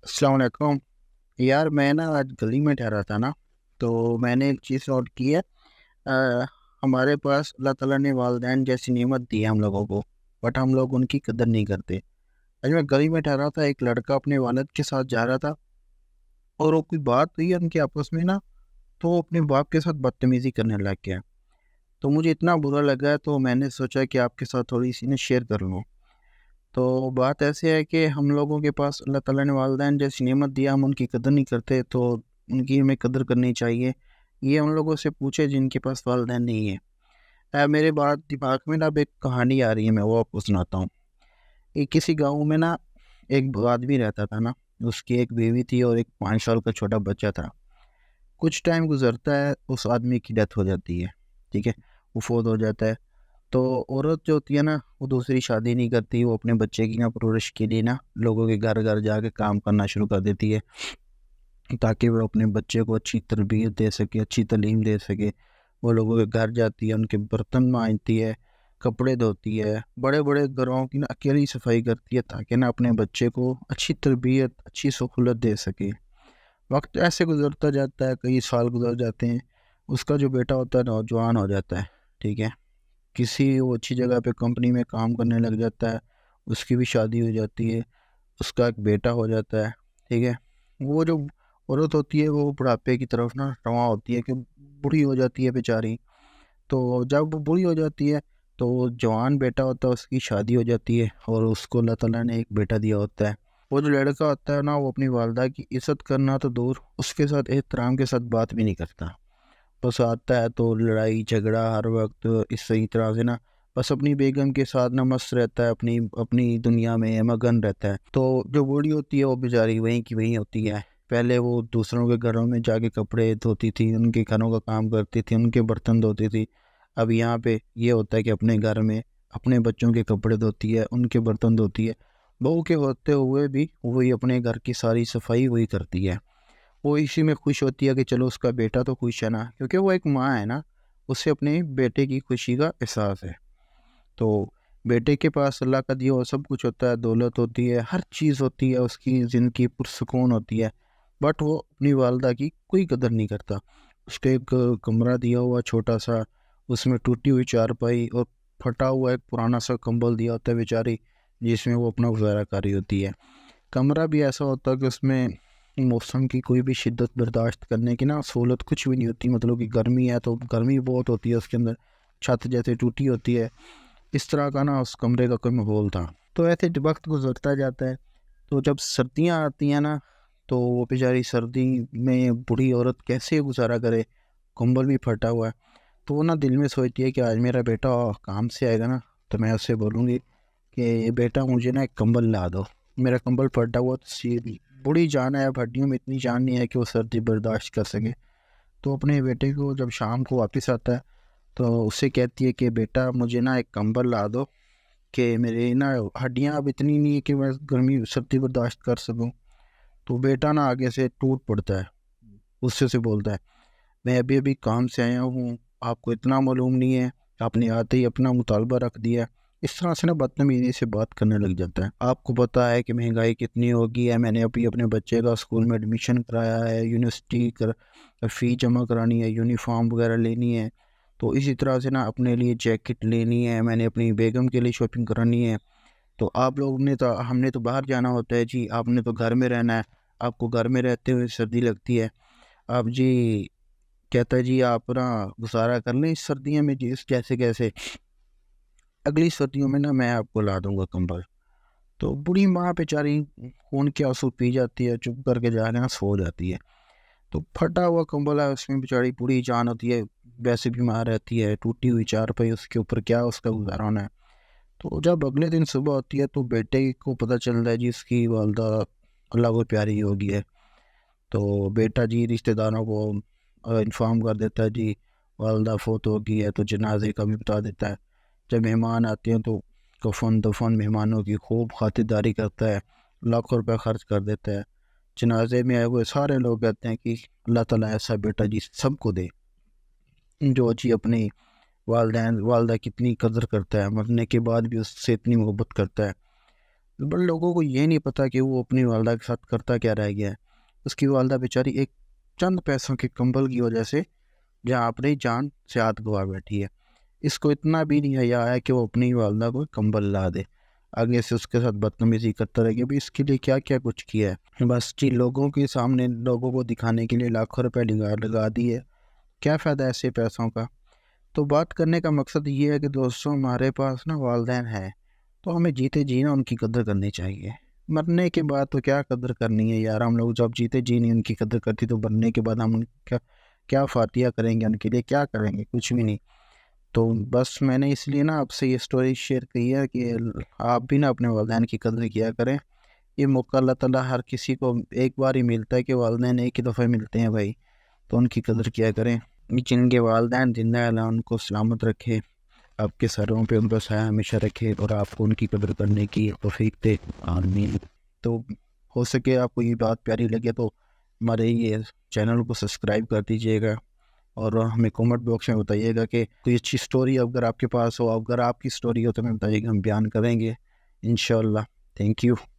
السلام علیکم یار، میں نا آج گلی میں ٹھہرا تھا نا، تو میں نے ایک چیز نوٹ کی ہے۔ ہمارے پاس اللہ تعالیٰ نے والدین جیسی نعمت دی ہے ہم لوگوں کو، بٹ ہم لوگ ان کی قدر نہیں کرتے۔ آج میں گلی میں ٹھہرا تھا، ایک لڑکا اپنے والد کے ساتھ جا رہا تھا، اور وہ کوئی بات ہوئی ان کے آپس میں نا، تو وہ اپنے باپ کے ساتھ بدتمیزی کرنے لگ گیا۔ تو مجھے اتنا برا لگا، تو میں نے سوچا کہ آپ کے ساتھ تھوڑی سی نا شیئر کر لوں۔ تو بات ایسے ہے کہ ہم لوگوں کے پاس اللہ تعالیٰ نے والدین جیسی نعمت دیا، ہم ان کی قدر نہیں کرتے، تو ان کی ہمیں قدر کرنی چاہیے۔ یہ ان لوگوں سے پوچھے جن کے پاس والدین نہیں ہیں۔ میرے بات دماغ میں نا اب ایک کہانی آ رہی ہے، میں وہ آپ کو سناتا ہوں۔ ایک کسی گاؤں میں نا ایک آدمی رہتا تھا نا، اس کی ایک بیوی تھی اور ایک 5 سال کا چھوٹا بچہ تھا۔ کچھ ٹائم گزرتا ہے، اس آدمی کی ڈیتھ ہو جاتی ہے، ٹھیک ہے، وہ فوت ہو جاتا ہے۔ تو عورت جو ہوتی ہے نا، وہ دوسری شادی نہیں کرتی، وہ اپنے بچے کی نا پرورش کے لیے نا لوگوں کے گھر گھر جا کے کام کرنا شروع کر دیتی ہے، تاکہ وہ اپنے بچے کو اچھی تربیت دے سکے، اچھی تعلیم دے سکے۔ وہ لوگوں کے گھر جاتی ہے، ان کے برتن مانجتی ہے، کپڑے دھوتی ہے، بڑے بڑے گھروں کی نا اکیلی صفائی کرتی ہے، تاکہ نا اپنے بچے کو اچھی تربیت، اچھی سہولت دے سکے۔ وقت ایسے گزرتا جاتا ہے، کئی سال گزر جاتے ہیں، اس کا جو بیٹا ہوتا ہے نوجوان ہو جاتا ہے، ٹھیک ہے، کسی وہ اچھی جگہ پہ کمپنی میں کام کرنے لگ جاتا ہے، اس کی بھی شادی ہو جاتی ہے، اس کا ایک بیٹا ہو جاتا ہے، ٹھیک ہے۔ وہ جو عورت ہوتی ہے وہ بڑھاپے کی طرف نا رواں ہوتی ہے، کہ بوڑھی ہو جاتی ہے بیچاری۔ تو جب وہ بوڑھی ہو جاتی ہے، تو وہ جوان بیٹا ہوتا ہے، اس کی شادی ہو جاتی ہے، اور اس کو اللہ تعالیٰ نے ایک بیٹا دیا ہوتا ہے۔ وہ جو لڑکا ہوتا ہے نا، وہ اپنی والدہ کی عزت کرنا تو دور، اس کے ساتھ احترام کے ساتھ بات بھی نہیں کرتا۔ بس آتا ہے تو لڑائی جھگڑا ہر وقت اس صحیح طرح سے نا، بس اپنی بیگم کے ساتھ نہ مست رہتا ہے، اپنی اپنی دنیا میں مگن رہتا ہے۔ تو جو بوڑھی ہوتی ہے وہ بیچاری وہیں کی وہیں ہوتی ہے۔ پہلے وہ دوسروں کے گھروں میں جا کے کپڑے دھوتی تھی، ان کے گھروں کا کام کرتی تھی، ان کے برتن دھوتی تھی۔ اب یہاں پہ یہ ہوتا ہے کہ اپنے گھر میں اپنے بچوں کے کپڑے دھوتی ہے، ان کے برتن دھوتی ہے۔ بہو کے ہوتے ہوئے بھی وہی اپنے گھر کی ساری صفائی وہی کرتی ہے۔ وہ اسی میں خوش ہوتی ہے کہ چلو اس کا بیٹا تو خوش ہے نا، کیونکہ وہ ایک ماں ہے نا، اسے اپنے بیٹے کی خوشی کا احساس ہے۔ تو بیٹے کے پاس اللہ کا دیا ہوا سب کچھ ہوتا ہے، دولت ہوتی ہے، ہر چیز ہوتی ہے، اس کی زندگی پرسکون ہوتی ہے، بٹ وہ اپنی والدہ کی کوئی قدر نہیں کرتا۔ اس کو ایک کمرہ دیا ہوا چھوٹا سا، اس میں ٹوٹی ہوئی چارپائی اور پھٹا ہوا ایک پرانا سا کمبل دیا ہوتا ہے بیچاری، جس میں وہ اپنا گزارا کاری ہوتی ہے۔ کمرہ بھی ایسا ہوتا ہے کہ اس میں موسم کی کوئی بھی شدت برداشت کرنے کی نا سہولت کچھ بھی نہیں ہوتی، مطلب کہ گرمی ہے تو گرمی بہت ہوتی ہے اس کے اندر، چھت جیسے ٹوٹی ہوتی ہے، اس طرح کا نا اس کمرے کا کوئی ماحول تھا۔ تو ایسے وقت گزرتا جاتا ہے، تو جب سردیاں آتی ہیں نا، تو وہ بیچاری سردی میں بوڑھی عورت کیسے گزارا کرے، کمبل بھی پھٹا ہوا ہے۔ تو وہ نا دل میں سوچتی ہے کہ آج میرا بیٹا کام سے آئے گا نا، تو میں اس سے بولوں گی کہ بیٹا مجھے نا ایک کمبل لا دو، میرا کمبل پھٹا ہوا تو بڑی جان ہے، اب ہڈیوں میں اتنی جان نہیں ہے کہ وہ سردی برداشت کر سکے۔ تو اپنے بیٹے کو جب شام کو واپس آتا ہے، تو اسے کہتی ہے کہ بیٹا مجھے نا ایک کمبل لا دو، کہ میرے نا ہڈیاں اب اتنی نہیں ہے کہ میں گرمی سردی برداشت کر سکوں۔ تو بیٹا نا آگے سے ٹوٹ پڑتا ہے، غصے سے بولتا ہے میں ابھی ابھی کام سے آیا ہوں، آپ کو اتنا معلوم نہیں ہے، آپ نے آتے ہی اپنا مطالبہ رکھ دیا۔ اس طرح سے نا بدتمیزی سے بات کرنے لگ جاتا ہے۔ آپ کو پتہ ہے کہ مہنگائی کتنی ہوگی ہے، میں نے ابھی اپنے بچے کا اسکول میں ایڈمیشن کرایا ہے، یونیورسٹی فی جمع کرانی ہے، یونیفارم وغیرہ لینی ہے، تو اسی طرح سے نا اپنے لیے جیکٹ لینی ہے، میں نے اپنی بیگم کے لیے شاپنگ کرانی ہے۔ تو آپ لوگ نے تو ہم نے تو باہر جانا ہوتا ہے جی، آپ نے تو گھر میں رہنا ہے، آپ کو گھر میں رہتے ہوئے سردی لگتی ہے۔ آپ جی کہتا ہے جی آپ نا گزارا کر لیں اس سردیوں میں جی، اس جیسے کیسے، اگلی سردیوں میں نا میں آپ کو لا دوں گا کمبل۔ تو بوڑھی ماں بیچاری خون کے آنسو پی جاتی ہے، چپ کر کے جا کے نا سو جاتی ہے۔ تو پھٹا ہوا کمبل ہے، اس میں بیچاری بوڑھی جان ہوتی ہے، ویسے بیمار رہتی ہے، ٹوٹی ہوئی چارپائی اس کے اوپر کیا اس کا گزارا ہونا ہے۔ تو جب اگلے دن صبح ہوتی ہے تو بیٹے کو پتہ چلتا ہے جی اس کی والدہ اللہ کو پیاری ہو گئی ہے۔ تو بیٹا جی رشتہ داروں کو انفارم کر دیتا ہے جی والدہ فوت ہو گئی ہے، تو جنازے کا بھی بتا دیتا ہے۔ جب مہمان آتے ہیں تو کفن دفن مہمانوں کی خوب خاطرداری کرتا ہے، لاکھوں روپے خرچ کر دیتا ہے۔ جنازے میں آئے ہوئے سارے لوگ کہتے ہیں کہ اللہ تعالیٰ ایسا بیٹا جی سب کو دے، جو جی اپنی والدہ کتنی قدر کرتا ہے، مرنے کے بعد بھی اس سے اتنی محبت کرتا ہے۔ بڑے لوگوں کو یہ نہیں پتہ کہ وہ اپنی والدہ کے ساتھ کرتا کیا رہ گیا ہے۔ اس کی والدہ بیچاری ایک چند پیسوں کے کمبل کی وجہ سے جہاں اپنی جان سے ہاتھ گوا بیٹھی ہے، اس کو اتنا بھی نہیں حیا ہے کہ وہ اپنی والدہ کو کمبل لا دے، آگے سے اس کے ساتھ بدتمیزی کرتا رہے گا۔ بھی اس کے لیے کیا کیا کچھ کیا ہے، بس جی لوگوں کے سامنے لوگوں کو دکھانے کے لیے لاکھوں روپے لگا دی ہے۔ کیا فائدہ ایسے پیسوں کا؟ تو بات کرنے کا مقصد یہ ہے کہ دوستوں ہمارے پاس نا والدین ہے تو ہمیں جیتے جی نا ان کی قدر کرنی چاہیے۔ مرنے کے بعد تو کیا قدر کرنی ہے یار، ہم لوگ جب جیتے جی نہیں ان کی قدر کرتی تو مرنے کے بعد ہم ان کا کیا فاتحہ کریں گے، ان کے لیے کیا کریں گے، کچھ بھی نہیں۔ تو بس میں نے اس لیے نا آپ سے یہ سٹوری شیئر کی ہے کہ آپ بھی نا اپنے والدین کی قدر کیا کریں۔ یہ موقع اللہ تعالیٰ ہر کسی کو ایک بار ہی ملتا ہے کہ والدین ایک ہی دفعہ ملتے ہیں بھائی، تو ان کی قدر کیا کریں۔ جن کے والدین زندہ ہیں اللہ ان کو سلامت رکھے، آپ کے سروں پہ ان کا سایہ ہمیشہ رکھے اور آپ کو ان کی قدر کرنے کی توفیق دے، آمین۔ تو ہو سکے آپ کو یہ بات پیاری لگے تو ہمارے یہ چینل کو سبسکرائب کر دیجیے گا، اور ہمیں کومنٹ باکس میں بتائیے گا کہ کوئی اچھی سٹوری اگر آپ کے پاس ہو، اگر آپ کی سٹوری ہو تو ہمیں بتائیے گا، ہم بیان کریں گے انشاءاللہ۔ Thank you.